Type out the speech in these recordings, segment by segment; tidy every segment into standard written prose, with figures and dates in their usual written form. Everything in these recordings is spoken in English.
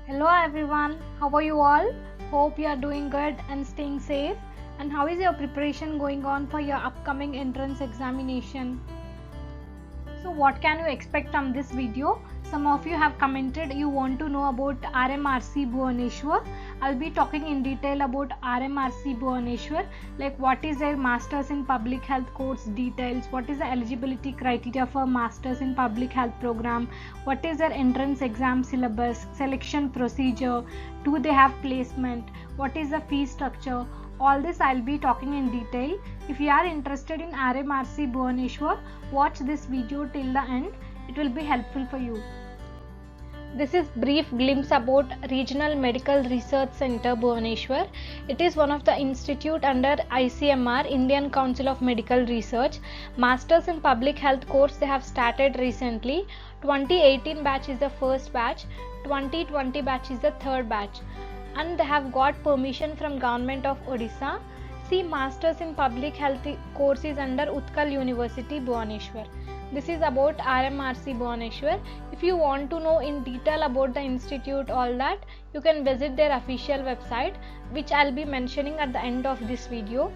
Hello everyone, how are you all? Hope you are doing good and staying safe. And how is your preparation going on for your upcoming entrance examination? So what can you expect from this video? Some of you have commented you want to know about RMRC Bhubaneswar. I'll be talking in detail about RMRC Bhubaneswar, like what is their Masters in Public Health course details, what is the eligibility criteria for Masters in Public Health program, what is their entrance exam syllabus, selection procedure, do they have placement, what is the fee structure. All this I'll be talking in detail. If you are interested in RMRC Bhubaneswar, watch this video till the end. It will be helpful for you. This is brief glimpse about Regional Medical Research Center Bhubaneswar. It is one of the institute under ICMR, Indian Council of Medical Research. Masters in Public Health course they have started recently. 2018 batch is the first batch, 2020 batch is the third batch. And they have got permission from Government of Odisha. See, Masters in Public Health course is under Utkal University, Bhubaneswar. This is about RMRC Bhubaneswar. If you want to know in detail about the institute, all that, you can visit their official website, which I'll be mentioning at the end of this video.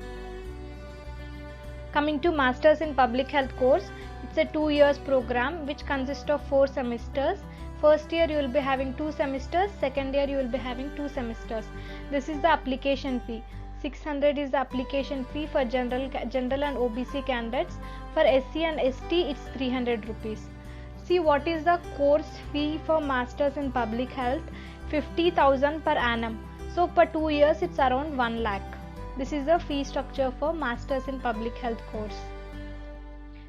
Coming to Masters in Public Health course, it's a 2 years program which consists of 4 semesters. First year you will be having 2 semesters, second year you will be having 2 semesters. This is the application fee. 600 is the application fee for general and OBC candidates. For SC and ST it's 300 rupees. See, what is the course fee for Masters in Public Health? 50,000 per annum. So for 2 years it's around 1 lakh. This is the fee structure for Masters in Public Health course.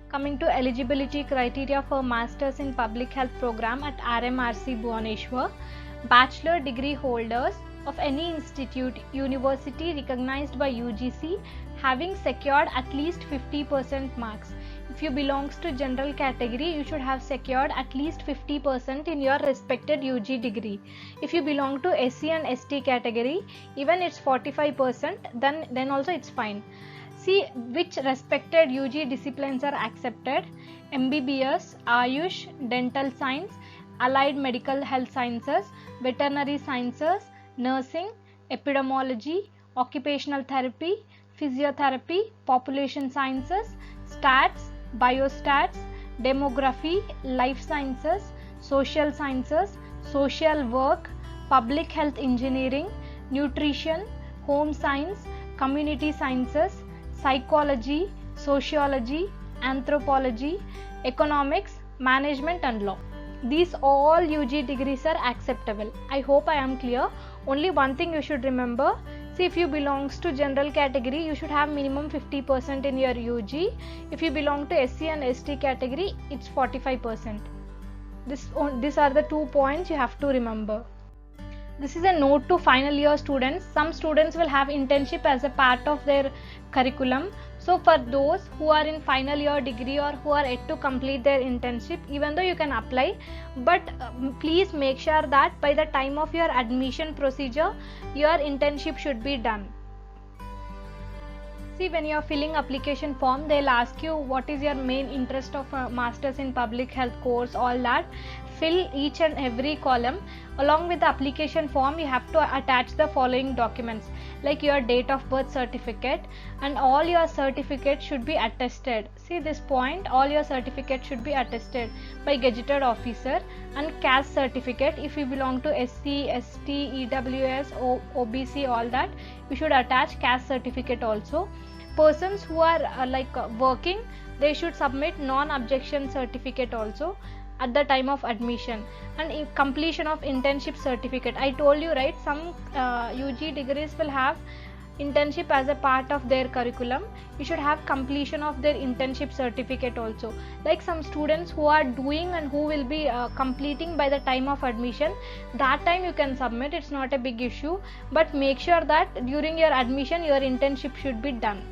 Coming to eligibility criteria for Masters in Public Health program at RMRC Bhubaneswar, bachelor degree holders of any institute, university recognized by UGC having secured at least 50% marks. If you belongs to general category, you should have secured at least 50% in your respected UG degree. If you belong to SC and ST category, even it's 45%, then also it's fine. See which respected UG disciplines are accepted: MBBS, Ayush, Dental Science, Allied Medical Health Sciences, Veterinary Sciences, Nursing, Epidemiology, Occupational Therapy, Physiotherapy, Population Sciences, Stats, Biostats, Demography, Life Sciences, Social Sciences, Social Work, Public Health Engineering, Nutrition, Home Science, Community Sciences, Psychology, Sociology, Anthropology, Economics, Management and Law. These all UG degrees are acceptable. I hope I am clear. Only one thing you should remember. See, if you belongs to general category, you should have minimum 50% in your UG. If you belong to SC and ST category, it's 45%. These are the 2 points you have to remember. This is a note to final year students. Some students will have internship as a part of their curriculum. So for those who are in final year degree or who are yet to complete their internship, even though you can apply, but please make sure that by the time of your admission procedure, your internship should be done. See, when you are filling application form, they'll ask you what is your main interest of Masters in Public Health course, all that. Fill each and every column. Along with the application form, you have to attach the following documents, like your date of birth certificate, and all your certificates should be attested. See this point, all your certificates should be attested by gazetted officer, and caste certificate. If you belong to SC, ST, EWS, OBC, all that, you should attach caste certificate also. Persons who are working, they should submit non-objection certificate also at the time of admission, and in completion of internship certificate. I told you, right, some UG degrees will have internship as a part of their curriculum. You should have completion of their internship certificate also. Like some students who are doing and who will be completing by the time of admission, that time you can submit, it's not a big issue, but make sure that during your admission your internship should be done.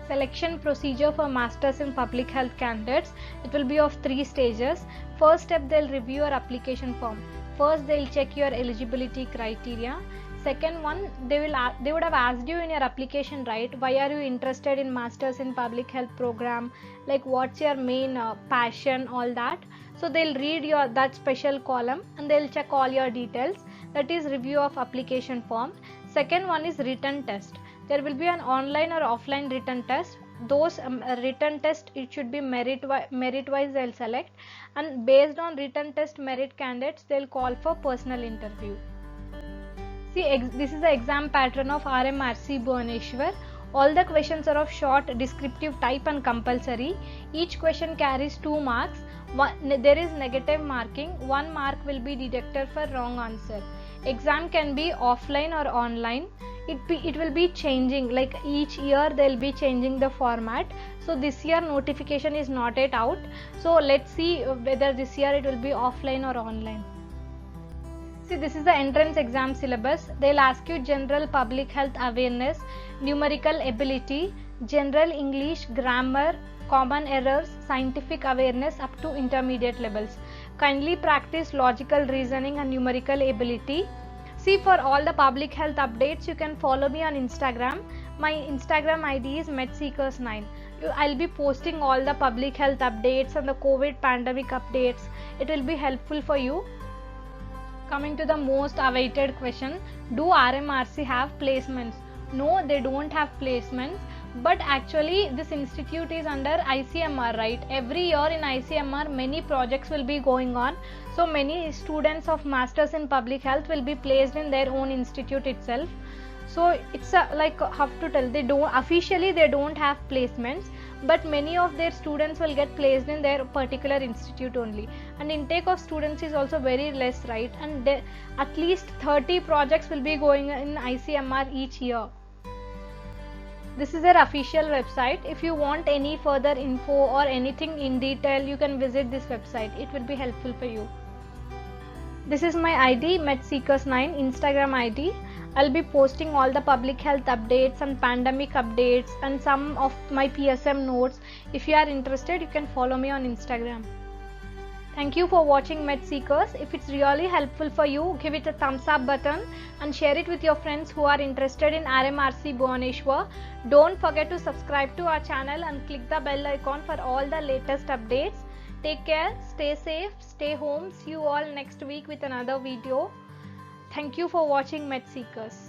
Selection procedure for Masters in Public Health candidates, it will be of 3 stages. First step, they'll review your application form. First they'll check your eligibility criteria. Second one, they would have asked you in your application, right, why are you interested in Masters in Public Health program, like what's your main passion, all that. So they'll read that special column and they'll check all your details. That is review of application form. Second one is written test. There will be an online or offline written test. Those written test, it should be merit wise they'll select, and based on written test merit candidates they'll call for personal interview. See, this is the exam pattern of RMRC Bhubaneswar. All the questions are of short descriptive type and compulsory. Each question carries 2 marks. There is negative marking. 1 mark will be deducted for wrong answer. Exam can be offline or online. It will be changing, like each year they'll be changing the format. So this year notification is not yet out. So let's see whether this year it will be offline or online. See, this is the entrance exam syllabus. They'll ask you general public health awareness, numerical ability, general English, grammar, common errors, scientific awareness up to intermediate levels. Kindly practice logical reasoning and numerical ability. See, for all the public health updates, you can follow me on Instagram. My Instagram ID is medseekers9. I'll be posting all the public health updates and the COVID pandemic updates. It will be helpful for you. Coming to the most awaited question, do RMRC have placements? No, they don't have placements, but actually this institute is under ICMR, right? Every year in ICMR many projects will be going on, so many students of Masters in Public Health will be placed in their own institute itself. So it's like, how to tell, they don't have placements, but many of their students will get placed in their particular institute only, and intake of students is also very less, right? And at least 30 projects will be going in ICMR each year. This is their official website. If you want any further info or anything in detail, you can visit this website. It will be helpful for you. This is my ID, medseekers9 Instagram ID. I'll be posting all the public health updates and pandemic updates and some of my PSM notes. If you are interested, you can follow me on Instagram. Thank you for watching MedSeekers. If it's really helpful for you, give it a thumbs up button and share it with your friends who are interested in RMRC Bhubaneswar. Don't forget to subscribe to our channel and click the bell icon for all the latest updates. Take care, stay safe, stay home. See you all next week with another video. Thank you for watching MedSeekers.